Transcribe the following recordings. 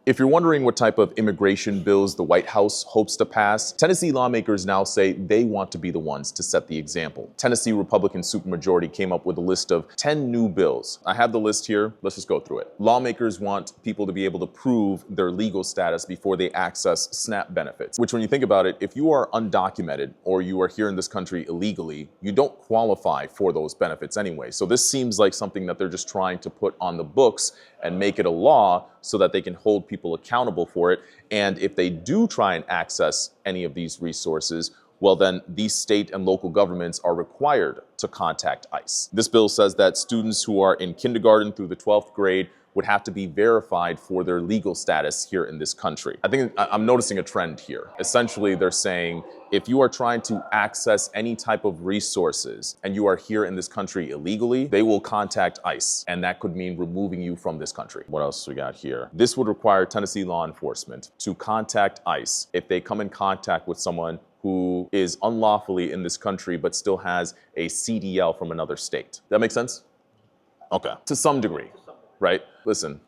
If you're wondering what type of immigration bills the White House hopes to pass, Tennessee lawmakers now say they want to be the ones to set the example. Tennessee Republican supermajority came up with a list of 10 new bills. I have the list here. Let's just go through it. Lawmakers want people to be able to prove their legal status before they access SNAP benefits, which when you think about it, if you are undocumented or you are here in this country illegally, you don't qualify for those benefits anyway. So this seems like something that they're just trying to put on the books and make it a law so that they can hold people accountable for it. And if they do try and access any of these resources, well, then these state and local governments are required to contact ICE. This bill says that students who are in kindergarten through the 12th grade would have to be verified for their legal status here in this country. I think I'm noticing a trend here. Essentially, they're saying if you are trying to access any type of resources and you are here in this country illegally, they will contact ICE, and that could mean removing you from this country. What else we got here? This would require Tennessee law enforcement to contact ICE if they come in contact with someone who is unlawfully in this country but still has a CDL from another state. That make sense? Okay, to some degree. Right? Listen,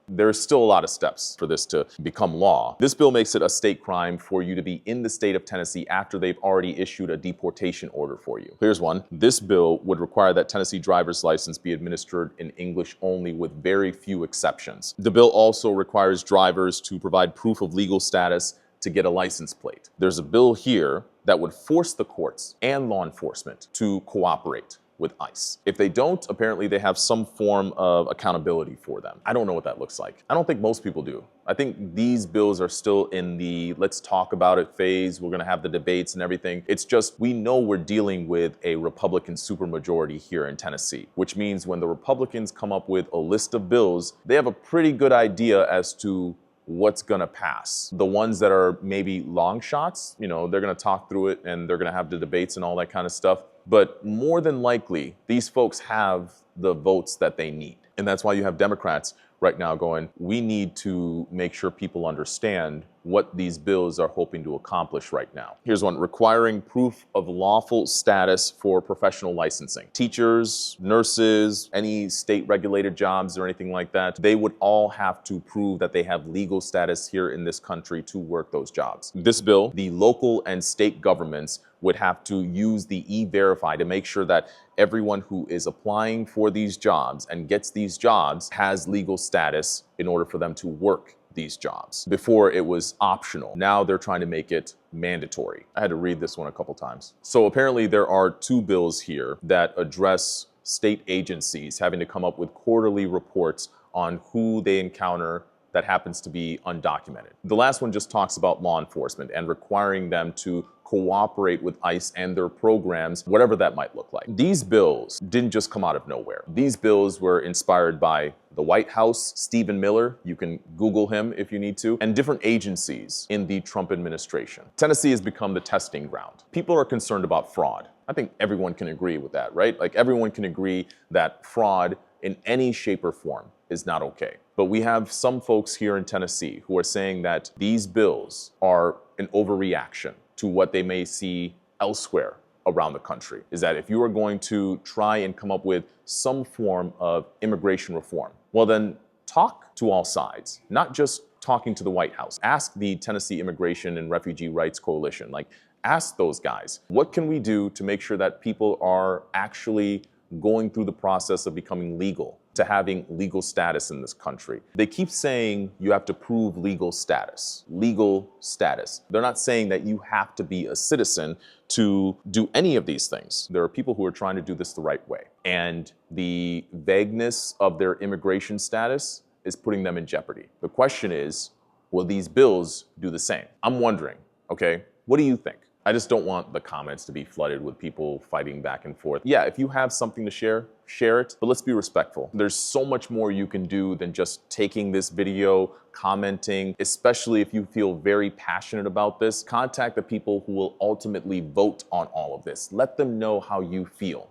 there's still a lot of steps for this to become law. This bill makes it a state crime for you to be in the state of Tennessee after they've already issued a deportation order for you. Here's one. This bill would require that Tennessee driver's license be administered in English only with very few exceptions. The bill also requires drivers to provide proof of legal status to get a license plate. There's a bill here that would force the courts and law enforcement to cooperate with ICE. If they don't, apparently they have some form of accountability for them. I don't know what that looks like. I don't think most people do. I think these bills are still in the let's talk about it phase. We're gonna have the debates and everything. It's just, we know we're dealing with a Republican supermajority here in Tennessee, which means when the Republicans come up with a list of bills, they have a pretty good idea as to what's gonna pass. The ones that are maybe long shots, you know, they're gonna talk through it and they're gonna have the debates and all that kind of stuff. But more than likely, these folks have the votes that they need. And that's why you have Democrats right now going, we need to make sure people understand what these bills are hoping to accomplish right now. Here's one, requiring proof of lawful status for professional licensing. Teachers, nurses, any state regulated jobs or anything like that, they would all have to prove that they have legal status here in this country to work those jobs. This bill, the local and state governments would have to use the E-Verify to make sure that everyone who is applying for these jobs and gets these jobs has legal status in order for them to work these jobs. Before it was optional. Now they're trying to make it mandatory. I had to read this one a couple times. So apparently there are two bills here that address state agencies having to come up with quarterly reports on who they encounter that happens to be undocumented. The last one just talks about law enforcement and requiring them to cooperate with ICE and their programs, whatever that might look like. These bills didn't just come out of nowhere. These bills were inspired by the White House, Stephen Miller, you can Google him if you need to, and different agencies in the Trump administration. Tennessee has become the testing ground. People are concerned about fraud. I think everyone can agree with that, right? Like everyone can agree that fraud in any shape or form is not okay. But we have some folks here in Tennessee who are saying that these bills are an overreaction to what they may see elsewhere around the country. Is that if you are going to try and come up with some form of immigration reform, well then talk to all sides, not just talking to the White House. Ask the Tennessee Immigration and Refugee Rights Coalition, like ask those guys, what can we do to make sure that people are actually going through the process of becoming legal, to having legal status in this country. They keep saying you have to prove legal status. Legal status. They're not saying that you have to be a citizen to do any of these things. There are people who are trying to do this the right way. And the vagueness of their immigration status is putting them in jeopardy. The question is, will these bills do the same? I'm wondering, okay, what do you think? I just don't want the comments to be flooded with people fighting back and forth. Yeah, if you have something to share, share it, but let's be respectful. There's so much more you can do than just taking this video, commenting, especially if you feel very passionate about this. Contact the people who will ultimately vote on all of this. Let them know how you feel.